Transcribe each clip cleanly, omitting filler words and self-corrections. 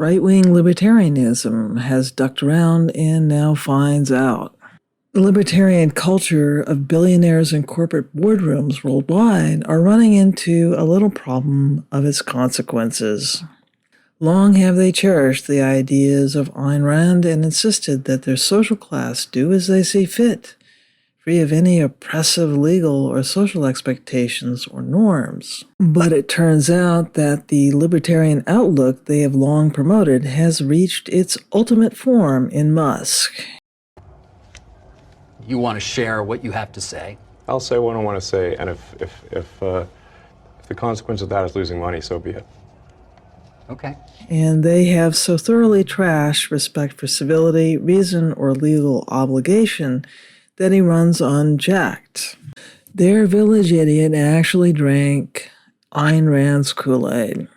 right-wing libertarianism has ducked around and now finds out. The libertarian culture of billionaires and corporate boardrooms worldwide are running into a little problem of its consequences. Long have they cherished the ideas of Ayn Rand and insisted that their social class do as they see fit, free of any oppressive legal or social expectations or norms. But it turns out that the libertarian outlook they have long promoted has reached its ultimate form in Musk. You want to share what you have to say? I'll say what I want to say, and if the consequence of that is losing money, so be it. Okay. And they have so thoroughly trashed respect for civility, reason, or legal obligation that he runs unchecked. Their village idiot actually drank Ayn Rand's Kool-Aid.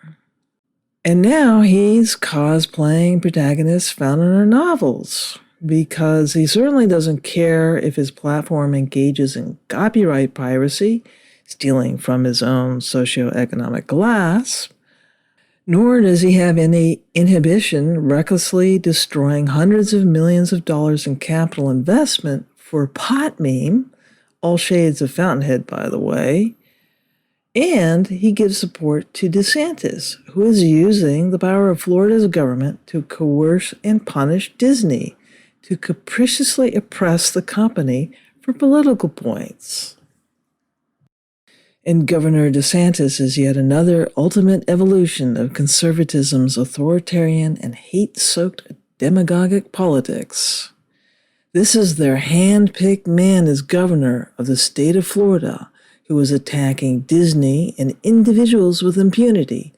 And now he's cosplaying protagonists found in her novels, because he certainly doesn't care if his platform engages in copyright piracy, stealing from his own socioeconomic class, nor does he have any inhibition recklessly destroying hundreds of millions of dollars in capital investment for a pot meme, all shades of Fountainhead, by the way. And he gives support to DeSantis, who is using the power of Florida's government to coerce and punish Disney, to capriciously oppress the company for political points. And Governor DeSantis is yet another ultimate evolution of conservatism's authoritarian and hate-soaked demagogic politics. This is their hand-picked man as governor of the state of Florida, who is attacking Disney and individuals with impunity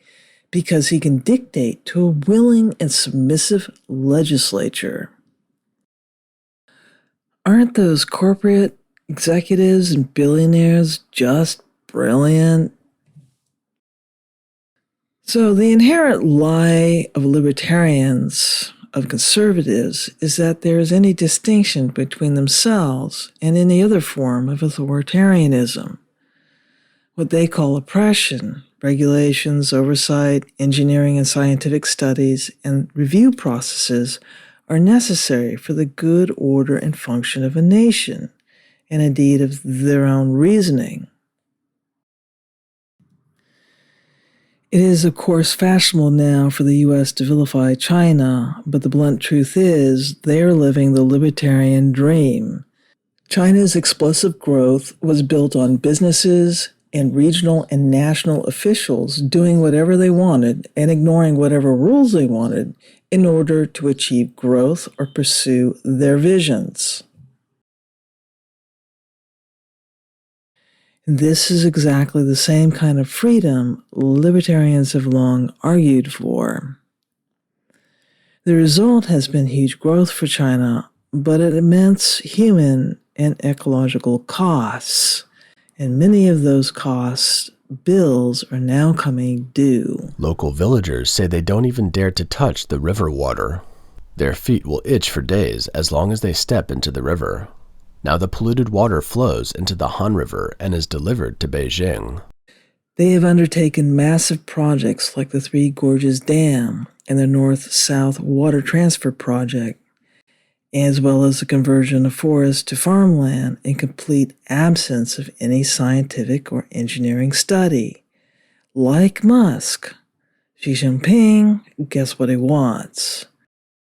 because he can dictate to a willing and submissive legislature. Aren't those corporate executives and billionaires just brilliant? So the inherent lie of libertarians, of conservatives, is that there is any distinction between themselves and any other form of authoritarianism. What they call oppression, regulations, oversight, engineering and scientific studies, and review processes are necessary for the good order and function of a nation, and indeed of their own reasoning. It is, of course, fashionable now for the U.S. to vilify China, but the blunt truth is they are living the libertarian dream. China's explosive growth was built on businesses and regional and national officials doing whatever they wanted and ignoring whatever rules they wanted in order to achieve growth or pursue their visions. This is exactly the same kind of freedom libertarians have long argued for. The result has been huge growth for China, but at immense human and ecological costs, and many of those costs bills are now coming due. Local villagers say they don't even dare to touch the river water. Their feet will itch for days as long as they step into the river. Now the polluted water flows into the Han River and is delivered to Beijing. They have undertaken massive projects like the Three Gorges Dam and the North-South Water Transfer Project, as well as the conversion of forests to farmland in complete absence of any scientific or engineering study. Like Musk, Xi Jinping, guess what he wants?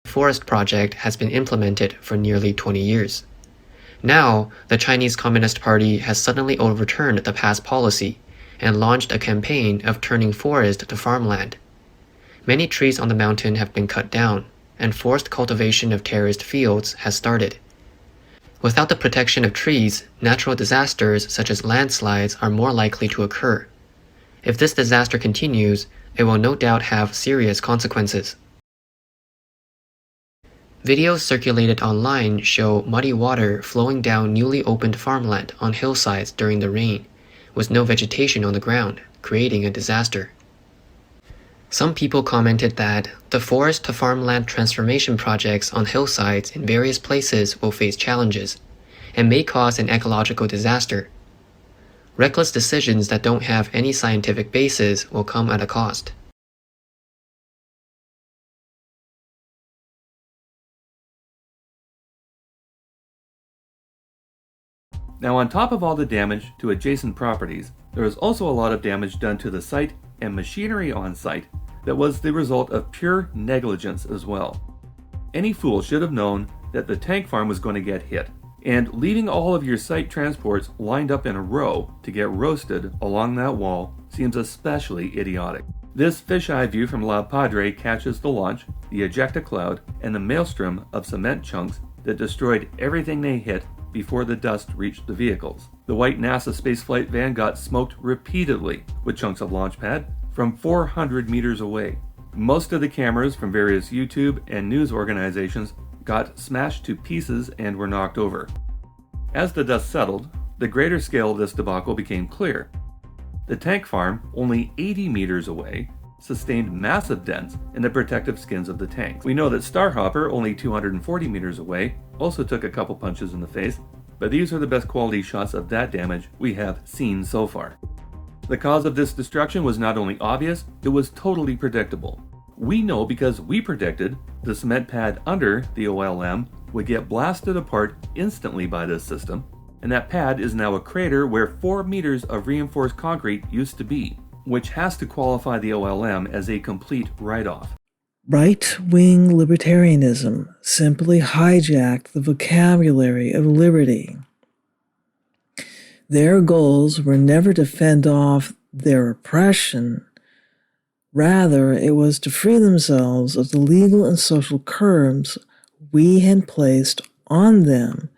The forest project has been implemented for nearly 20 years. Now, the Chinese Communist Party has suddenly overturned the past policy and launched a campaign of turning forest to farmland. Many trees on the mountain have been cut down, and forced cultivation of terraced fields has started. Without the protection of trees, natural disasters such as landslides are more likely to occur. If this disaster continues, it will no doubt have serious consequences. Videos circulated online show muddy water flowing down newly opened farmland on hillsides during the rain, with no vegetation on the ground, creating a disaster. Some people commented that the forest to farmland transformation projects on hillsides in various places will face challenges and may cause an ecological disaster. Reckless decisions that don't have any scientific basis will come at a cost. Now, on top of all the damage to adjacent properties, there was also a lot of damage done to the site and machinery on site that was the result of pure negligence as well. Any fool should have known that the tank farm was going to get hit, and leaving all of your site transports lined up in a row to get roasted along that wall seems especially idiotic. This fisheye view from La Padre catches the launch, the ejecta cloud, and the maelstrom of cement chunks that destroyed everything they hit before the dust reached the vehicles. The white NASA spaceflight van got smoked repeatedly with chunks of launch pad from 400 meters away. Most of the cameras from various YouTube and news organizations got smashed to pieces and were knocked over. As the dust settled, the greater scale of this debacle became clear. The tank farm, only 80 meters away, sustained massive dents in the protective skins of the tanks. We know that Starhopper, only 240 meters away, also took a couple punches in the face, but these are the best quality shots of that damage we have seen so far. The cause of this destruction was not only obvious, it was totally predictable. We know because we predicted the cement pad under the OLM would get blasted apart instantly by this system, and that pad is now a crater where 4 meters of reinforced concrete used to be, which has to qualify the OLM as a complete write-off. Right-wing libertarianism simply hijacked the vocabulary of liberty. Their goals were never to fend off their oppression. Rather, it was to free themselves of the legal and social curbs we had placed on them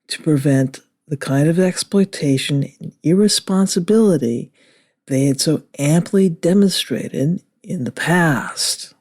to prevent the kind of exploitation and irresponsibility they had so amply demonstrated in the past.